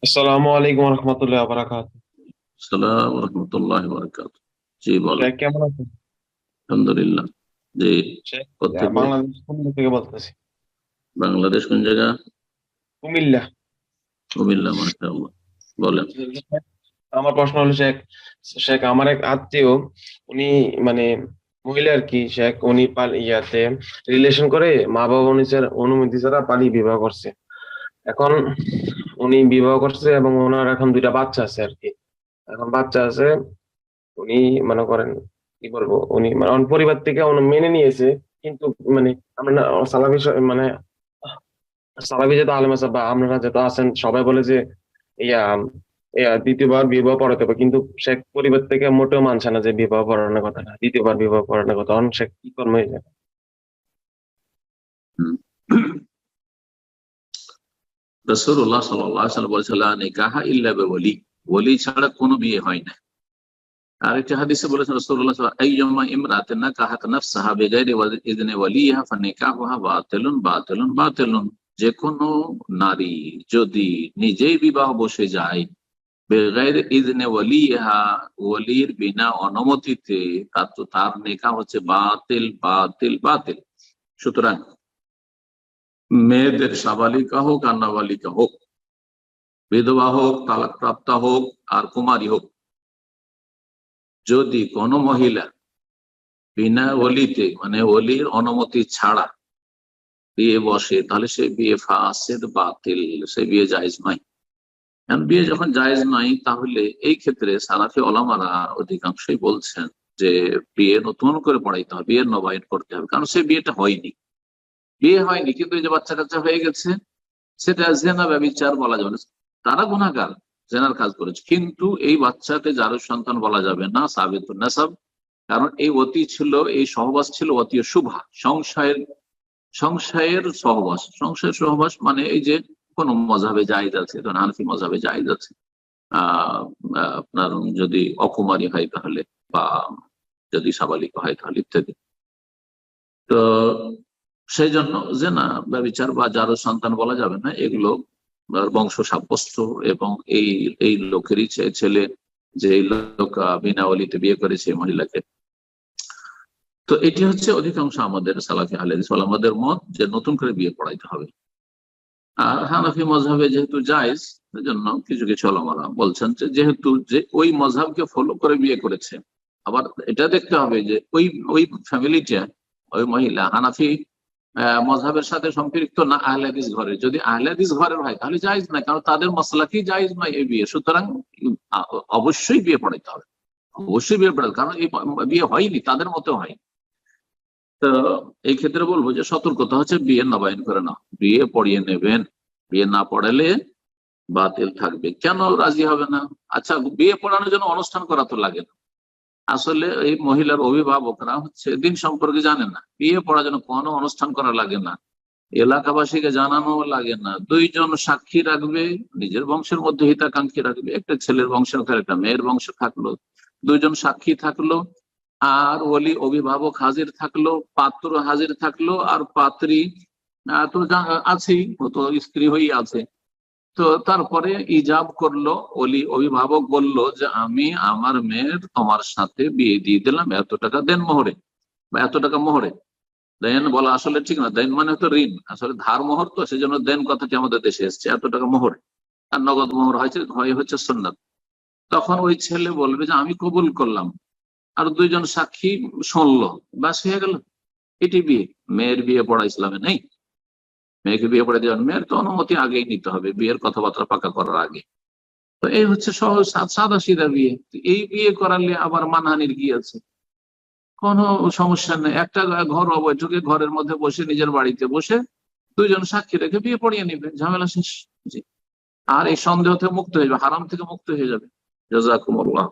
আসসালামু আলাইকুম রহমতুল্লাহ বারাকাত। সালাম রহমতুল্লাহ বারাকাত। জি বলেন। শেখ কেমন আছেন? আলহামদুলিল্লাহ। জি। শেখ কোত্থেকে? বাংলাদেশ কুমিল্লা থেকে বলতেছি। বাংলাদেশ কোন জায়গা? কুমিল্লা। কুমিল্লা, মাশাআল্লাহ। বলেন। শেখ, আমার প্রশ্ন হলো শেখ, শেখ আমার এক আত্মীয়, উনি মানে মহিলা আর কি শেখ, উনি ইয়াতে রিলেশন করে মা বাবা নিজের অনুমতি ছাড়া পালিয়ে বিবাহ করছে। এখন উনি বিবাহ করছে এবং ওনার এখন দুইটা বাচ্চা আছে আর কি। এখন বাচ্চা আছে, উনি মনে করেন কি বলবো, উনি মানে ওর পরিবার থেকে উনি মেনে নিয়েছে, কিন্তু মানে আমরা না সালাফি মানে সালাফি যেহেতু আলেম আছে বা আপনারা যেহেতু আছেন, সবাই বলে যে ইয়া ইয়া দ্বিতীয়বার বিবাহ পড়াতে হবে, কিন্তু শেখ পরিবার থেকে মোটেও মানছে না যে বিবাহ পড়ানোর কথা না, দ্বিতীয়বার বিবাহ পড়ানোর কথা। অন শেখ কি কর্ম হয়ে যায়? হুম। রাসূলুল্লাহ সাল্লাল্লাহু আলাইহি ওয়াসাল্লাম বলেছেন, লা নিকাহা ইল্লা বিওয়ালি। ওলি ছাড়া কোনো বিয়ে হয় না। আরেকটি হাদিসে বলেছেন রাসূলুল্লাহ সাল্লাল্লাহু আলাইহি ওয়াসাল্লাম, আইয়ুমা ইমরাতিন নাকাহাত নাফসাহা বিগাইরি ইযনি ওয়ালিহা ফানিকাহুহা বাতিলুন বাতিলুন বাতিলুন। যে কোনো নারী যদি নিজেই বিবাহ বসে যায় বেগাইর ইজনে ওয়ালিহা, ওয়ালির বিনা অনুমতিতে, তার নিকাহ হচ্ছে বাতিল বাতিল বাতিল। সুতরাং মেয়েদের সাবালিকা হোক আর নাবালিকা হোক, বিধবা হোক, তালাক প্রাপ্তা হোক আর কুমারী হোক, যদি কোনো মহিলা বিনা ওলিতে মানে ওলির অনুমতি ছাড়া বিয়ে বসে, তাহলে সে বিয়ে ফাসেদ বাতিল, সে বিয়ে জায়েজ নয়। এখন বিয়ে যখন জায়েজ নাই, তাহলে এই ক্ষেত্রে সালাফি ওলামারা অধিকাংশই বলছেন যে বিয়ে নতুন করে পড়াইতে হবে, বিয়ে নবায়ন করতে হবে, কারণ সে বিয়েটা হয়নি। বিয়ে হয়নি কিন্তু এই যে বাচ্চা কাচ্চা হয়ে গেছে, সেটা জেনা ব্যভিচার বলা যাবে না। তারা গুনাহগার, জেনার কাজ করেছে, কিন্তু এই বাচ্চাকে যার সন্তান বলা যাবে না, সাবিতুন নাসাব। কারণ এই অতি ছিল, এই সহবাস ছিল অতীয় শুভা, সংশয়ের সংশয়ের সহবাস। সংশয়ের সহবাস মানে এই যে কোন মজাবে জায়েজ আছে, ধরুন হানফি মজাবে জায়েজ আছে, আহ আপনার যদি অকুমারী হয় তাহলে, বা যদি সাবালিকা হয় তাহলে, ইত্যাদি। তো সেই জন্য যে না ব্যভিচার বা যারও সন্তান বলা যাবে না, এগুলো বংশ সাব্যস্ত। এবং এই এই লোকেরই ছেলে, যে এই লোক বিনা ওলিতে বিয়ে করেছে এই মহিলাকে। তো এটি হচ্ছে অধিকাংশ আমাদের সালাফি আহলে হাদিস ওলামাদের মত, যে নতুন করে বিয়ে পড়াইতে হবে। আর হানাফি মজহাবে যেহেতু জায়েজ, সেজন্য কিছু কিছু ওলামারা বলছেন যে যেহেতু যে ওই মজহাবকে ফলো করে বিয়ে করেছে। আবার এটা দেখতে হবে যে ওই ওই ফ্যামিলিটা, ওই মহিলা হানাফি মজহাবের সাথে সম্পৃক্ত না আহলে হাদিস ঘরের। যদি আহলে হাদিস ঘরের হয় তাহলে জায়েজ না, কারণ তাদের মসলাকি জায়েজ নয় এই বিয়ে। সুতরাং অবশ্যই বিয়ে পড়াইতে হবে, অবশ্যই বিয়ে পড়াতে, কারণ এই বিয়ে হয়নি, তাদের মতো হয়। তো এই ক্ষেত্রে বলবো যে সতর্কতা হচ্ছে বিয়ে নবায়ন করে না, বিয়ে পড়িয়ে নেবেন। বিয়ে না পড়ালে বাতিল থাকবে। কেন রাজি হবে না? আচ্ছা, বিয়ে পড়ানোর জন্য অনুষ্ঠান করা তো লাগে না। আসলে এই মহিলার অভিভাবকরা হচ্ছে দিন সম্পর্কে জানে না। বিয়ে পড়ার জন্য কোনো অনুষ্ঠান করা লাগে না, এলাকাবাসীকে জানানো লাগে না। দুইজন সাক্ষী রাখবে, নিজের বংশের মধ্যে হিতাকাঙ্ক্ষী রাখবে, একটা ছেলের বংশ একটা মেয়ের বংশ থাকলো, দুইজন সাক্ষী থাকলো, আর ওলি অভিভাবক হাজির থাকলো, পাত্র হাজির থাকলো, আর পাত্রী তো আছেই, ও তো স্ত্রী হয়েই আছে। তো তারপরে ইজাব করলো, ওলি অভিভাবক বলল যে আমি আমার মেয়ের তোমার সাথে বিয়ে দিয়ে দিলাম, এত টাকা দেন মোহরে বা এত টাকা মোহরে। দেন বলা আসলে ঠিক না, দেন মানে হতো ঋণ, আসলে ধার মোহর, তো সেই জন্য দেন কথাটি আমাদের দেশে এসছে, এত টাকা মোহরে। আর নগদ মোহর হচ্ছে সুন্নাত। তখন ওই ছেলে বলবে যে আমি কবুল করলাম, আর দুইজন সাক্ষী শুনলো, বাস হয়ে গেল। এটি বিয়ে। মেয়ের বিয়ে পড়া ইসলামে নেই। মেয়েকে বিয়ে পড়ে দেওয়ার, মেয়ের তো অনুমতি আগেই নিতে হবে, বিয়ের কথাবার্তা পাকা করার আগে। তো এই হচ্ছে সহজ সাদা সিধা বিয়ে। এই বিয়ে করালে আবার মানহানির কি আছে? কোনো সমস্যা নেই। একটা ঘর বৈঠকে ঘরের মধ্যে বসে, নিজের বাড়িতে বসে দুইজন সাক্ষী রেখে বিয়ে পড়িয়ে নিবে, ঝামেলা শেষ। জি। আর এই সন্দেহ থেকে মুক্ত হয়ে যাবে, হারাম থেকে মুক্ত হয়ে যাবে। জাযাকুমুল্লাহ।